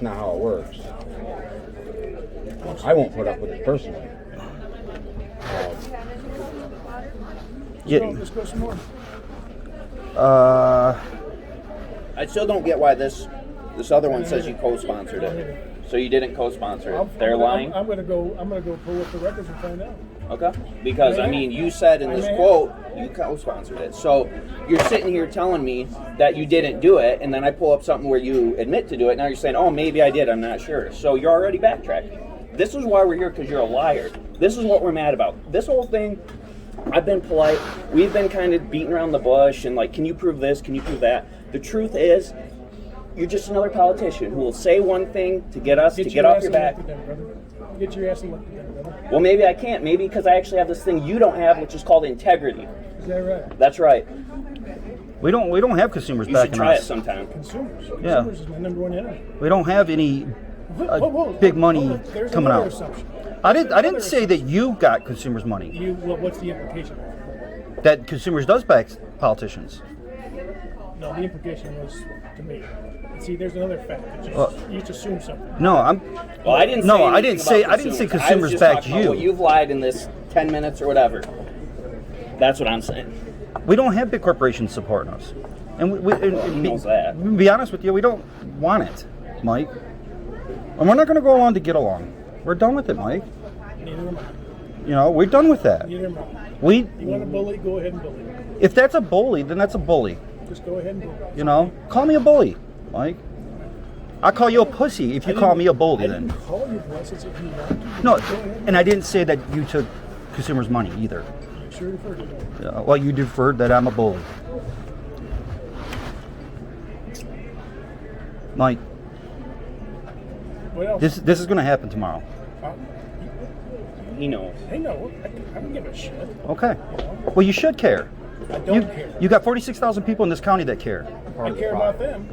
not how it works. I won't put up with it personally. Let's go some more. I still don't get why this other one says you co-sponsored it. So you didn't co-sponsor it. They're lying? I'm gonna go pull up the records and find out. Okay. Because, I mean, you said in this quote you co-sponsored it. So you're sitting here telling me that you didn't do it, and then I pull up something where you admit to do it. Now you're saying, oh, maybe I did, I'm not sure. So you're already backtracking. This is why we're here, because you're a liar. This is what we're mad about. This whole thing, I've been polite. We've been kind of beating around the bush and like, can you prove this? Can you prove that? The truth is, you're just another politician who will say one thing to get us to get off your back. Get your ass elected then, brother. Well, maybe I can't. Maybe because I actually have this thing you don't have, which is called integrity. Is that right? That's right. We don't have consumers You backing should try us. it sometime. Consumers. Yeah. Consumers is my number one enemy. We don't have any big money coming out. Assumption. I didn't say that you got consumers' money. What's the implication? That consumers does back politicians. No, the implication was to me. See, there's another fact. You just assume something. No, Well, I didn't. No, say I didn't say. I didn't say consumers backed you. Well, you've lied in this 10 minutes or whatever. That's what I'm saying. We don't have big corporations supporting us, and Who knows that? To be honest with you, we don't want it, Mike. And we're not going to go along to get along. We're done with it, Mike. Neither am I. You know, we're done with that. Neither am I. You want to bully? Go ahead and bully. If that's a bully, then that's a bully. Just go ahead and bully. You know, call me a bully, Mike. I call you a pussy if you call me a bully. Then. I didn't call you pussies if you want to. No, and I didn't say that you took consumers' money either. You sure referred to that. Yeah, well, you deferred that I'm a bully. Mike, What else? this is going to happen tomorrow. He knows. I know. I don't give a shit. Okay. Well, you should care. I don't care. You got 46,000 people in this county that care. I care about them.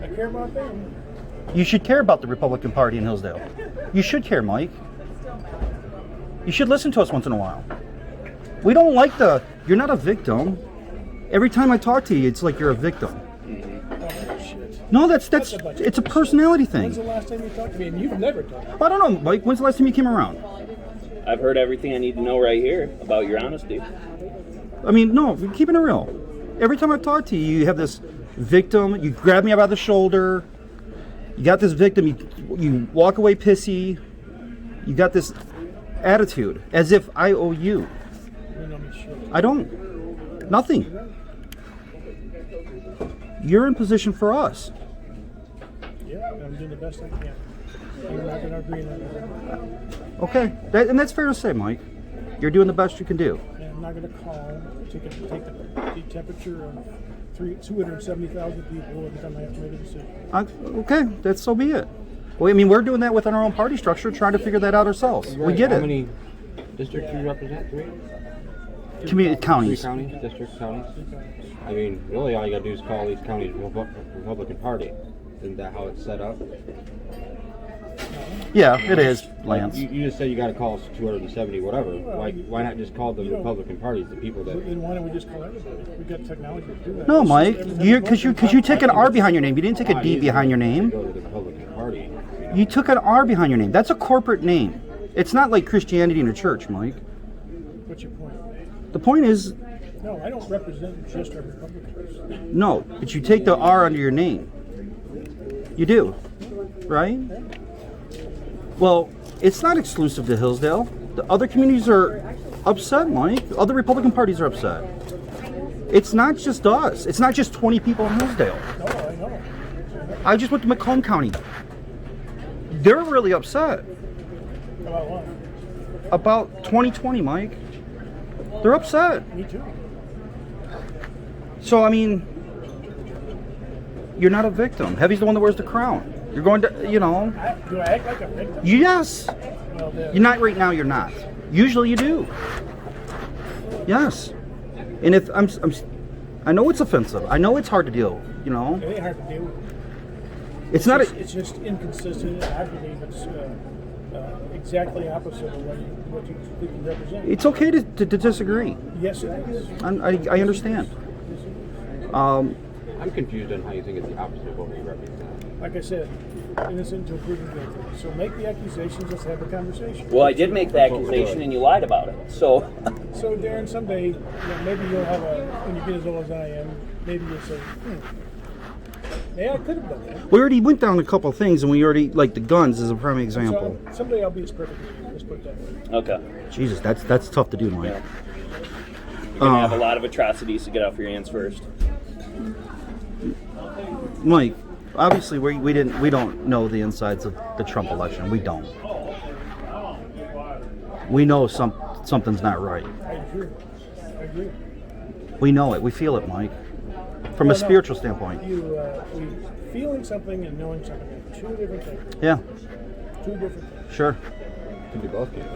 I care about them. You should care about the Republican Party in Hillsdale. You should care, Mike. You should listen to us once in a while. We don't like you're not a victim. Every time I talk to you, it's like you're a victim. Oh, shit. No, it's a personality thing. When's the last time you talked to me? And you've never talked to me. I don't know, Mike. When's the last time you came around? I've heard everything I need to know right here about your honesty. I mean, no, we're keeping it real. Every time I've talked to you, you have this victim. You grab me by the shoulder. You got this victim. You walk away pissy. You got this attitude as if I owe you. You know me shit. I don't. Nothing. You're in position for us. Yeah, I'm doing the best I can. You're not going to agree on that. Okay, and that's fair to say, Mike. You're doing the best you can do. And I'm not going to call, take the temperature of 270,000 people every time I have to make a decision. Okay, that's so be it. Well, I mean, we're doing that within our own party structure, trying to figure that out ourselves. Right. We get How it. many districts do you represent? Three? Community counties. 3 counties, district counties. I mean, really, all you got to do is call these counties Republican Party. Isn't that how it's set up? Yeah, it is, Lance. You just said you got to call 270, whatever. Why not just call the Republican parties, the people that? Then why don't we just call everybody? We've got technology to do that. No, Mike, because you took an R behind your name. You didn't take a D behind your name. Go to the Republican Party. You took an R behind your name. That's a corporate name. It's not like Christianity in a church, Mike. What's your point? The point is, No, I don't represent just our Republicans. no, but you take the R under your name. You do, right? Well, it's not exclusive to Hillsdale. The other communities are upset, Mike. Other Republican parties are upset. It's not just us. It's not just 20 people in Hillsdale. No, I know. I just went to Macomb County. They're really upset About what? about 2020, Mike. They're upset. Me too. So, I mean, you're not a victim. Heavy's the one that wears the crown. You're going to, Do I act like a victim? yes. Well, then, You're not right now, you're not. Usually you do. Yes. And if I know it's offensive. I know it's hard to deal, it ain't hard to deal with. It's not It's just inconsistent. I believe it's exactly opposite of what you think you represent. it's okay to disagree. Yes, it is. I understand. I'm confused on how you think it's the opposite of what we represent. Like I said, innocent until proven guilty. So make the accusations. Let's have a conversation. Well, I did make the accusation, and you lied about it. So, So Darren, someday, maybe you'll have when you get as old as I am, maybe you'll say, yeah, I could have done that. We already went down a couple of things, and we already, like the guns is a prime example. So someday I'll be as perfect as you. Let's put it that way. okay. Jesus, that's tough to do, Mike. Yeah. You're gonna have a lot of atrocities to get off your hands first. Mike, obviously we don't know the insides of the Trump election. We don't. We know something's not right. I agree. We know it. We feel it, Mike. From a spiritual standpoint. Feeling something and knowing something are two different things. Yeah. Two different things. Sure. Could be both, can't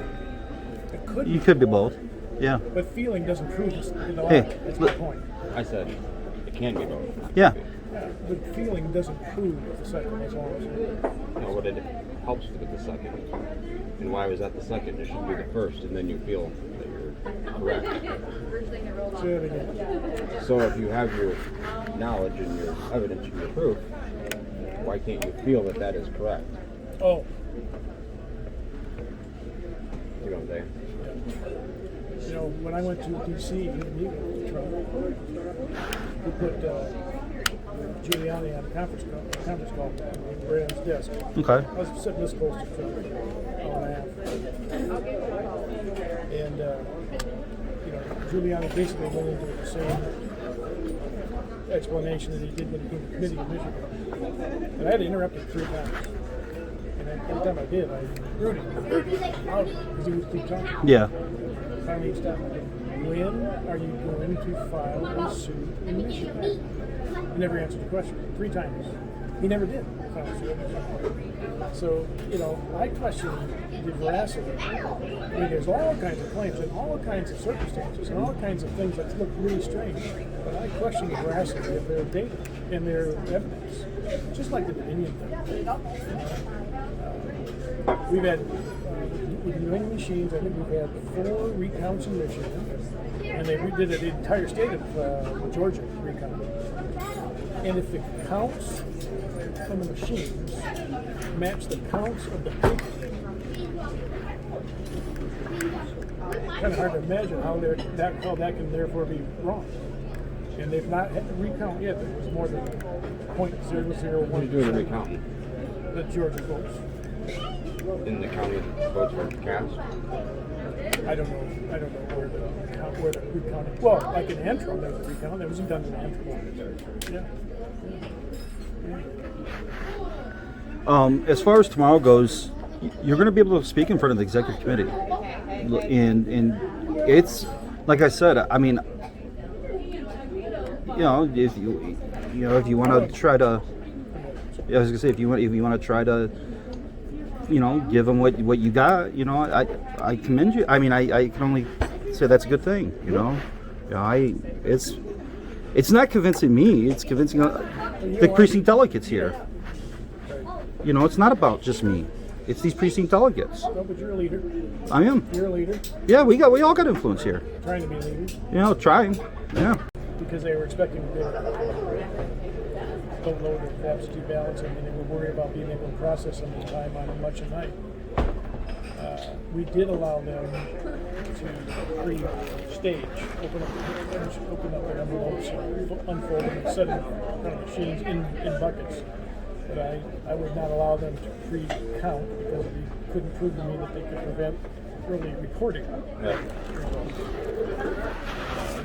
It could You could be both. Yeah. But feeling doesn't prove this. Hey, That's my point. I said it can be both. Yeah. Yeah, but feeling doesn't prove the second. That's all I'm saying. No, but it helps with the second. And why was that the second? It should be the first, and then you feel that you're correct. Say it again. So if you have your knowledge and your evidence and your proof, why can't you feel that that is correct? Oh, You know what I'm saying? when I went to D.C. to meet with Trump, we put Giuliani on a conference call right on his desk. Okay. I was sitting this close to Trump, an hour and a half. And, Giuliani basically went into the same explanation that he did when he came to committee in Michigan. And I had to interrupt him 3 times. And every time I did, I rooted him out because he would keep talking. Yeah. Finally, he stopped. When are you going to file a suit in Michigan? He never answered the question. 3 times. He never did file a suit in Michigan. So, I question the veracity. I mean, there's all kinds of claims and all kinds of circumstances and all kinds of things that look really strange. But I question the veracity of their data and their evidence. Just like the Dominion thing. We've had, with New England machines, I think we've had 4 recounts in Michigan, and they redid the entire state of Georgia recount. And if the counts from the machines match the counts of the paper, kind of hard to imagine how that can therefore be wrong. And they've not had to recount yet. There was more than 0.001%. What are you doing to recounting? The Georgia votes. In the county the votes were cast? I don't know where the recount. Well, like in Antrim, there was a recount. That wasn't done in Antrim. Yeah. As far as tomorrow goes, you're going to be able to speak in front of the executive committee, and it's like I said. I mean, if you want to try to, I was going to say if you want to try to, give them what you got. I commend you. I mean, I can only say that's a good thing. It's not convincing me. It's convincing the precinct delegates here. It's not about just me. It's these precinct delegates. No, but you're a leader. I am. You're a leader. Yeah, we all got influence here. Trying to be leaders. Trying. Yeah. Because they were expecting to don't load of absentee ballots, and they were worried about being able to process them in time on election night. We did allow them to pre-stage, open up their envelopes, unfold them, and set them on machines in buckets. But I would not allow them to pre-count because we couldn't prove to me that they could prevent early recording. Yeah.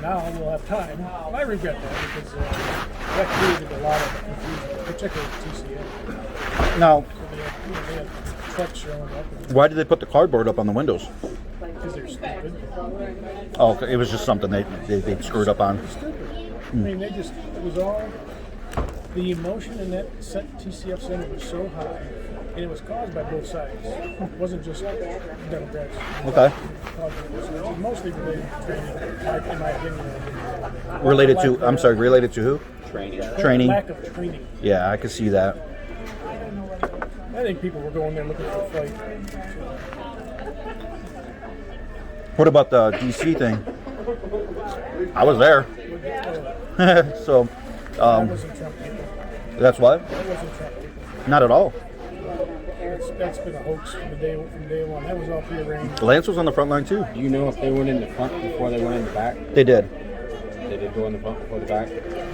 Now we'll have time. And I regret that because that created a lot of confusion, particularly with TCA. Now, So they had trucks showing up why did they put the cardboard up on the windows? because they're stupid. Oh, it was just something they screwed up on. Stupid. I mean, it was all, the emotion in that TCF center was so high, and it was caused by both sides. It wasn't just Democrats. Okay. It was mostly related to training, in my opinion. Related to who? Training. Lack of training. Yeah, I could see that. I think people were going there looking for a fight. What about the DC thing? I was there. So, That wasn't Trump people. that's what? That wasn't Trump people. Not at all. That's been a hoax from day one. That was all prearranged. Lance was on the front line too. Do you know if they went in the front before they went in the back? They did. They did go in the front before the back?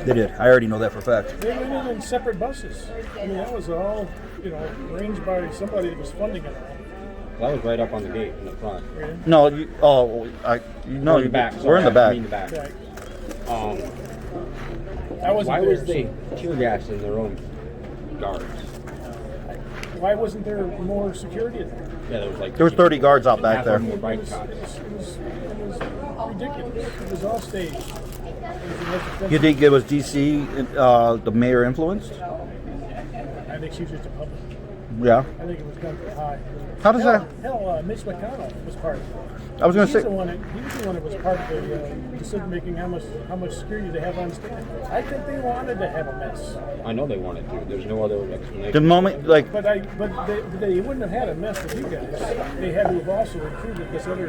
They did. I already know that for a fact. They went in separate buses. I mean, that was all, arranged by somebody that was funding it. That was right up on the gate in the front. No, Or in the back. We're in the I back. mean the back. Right. Um, I wasn't why there, was they tear gassing their own guards? Why wasn't there more security in there? Yeah, there was like There was 30 guards out back half there. of them were It bike was, cops. it was ridiculous. It was all staged. It was the most offensive. You think it was DC, the mayor influenced? I think she was just a public. Yeah. I think it was done for high. How does that? Hell, Mitch McConnell was part of it. I was going to He was say. the one that was part of the decision making how much security they have on stand. I think they wanted to have a mess, I know they wanted to. There's no other explanation. The moment, like, but they wouldn't have had a mess with you guys. They had to have also recruited this other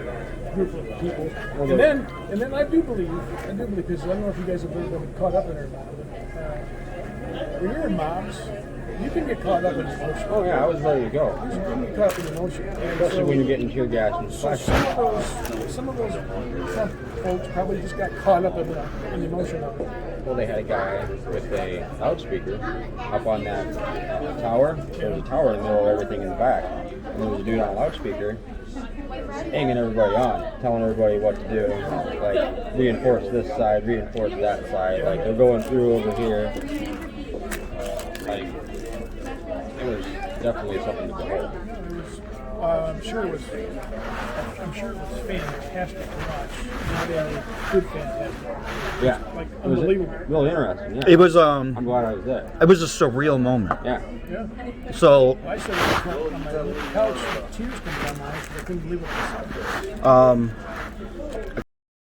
group of people. And then I do believe because I don't know if you guys have been caught up in it or not. But, when you're in mobs, you can get caught up in emotion. Oh yeah, I was ready to go. You can get caught up in emotion. And Especially so- when you're getting tear gas and So flashlights. some of those Trump folks probably just got caught up in the emotion of it. Well, they had a guy with a loudspeaker up on that tower. There was a tower in the middle of everything in the back. And there was a dude on a loudspeaker egging everybody on, telling everybody what to do. Like, reinforce this side, reinforce that side. Like, they're going through over here. Like, it was definitely something to behold. I'm sure it was fantastic to watch. Not a good fantastic. Yeah. Like, It was unbelievable. real interesting, yeah. it was I'm glad I was there. it was a surreal moment. Yeah. Yeah. So, I said on my couch, tears came down my eyes because I couldn't believe what I saw.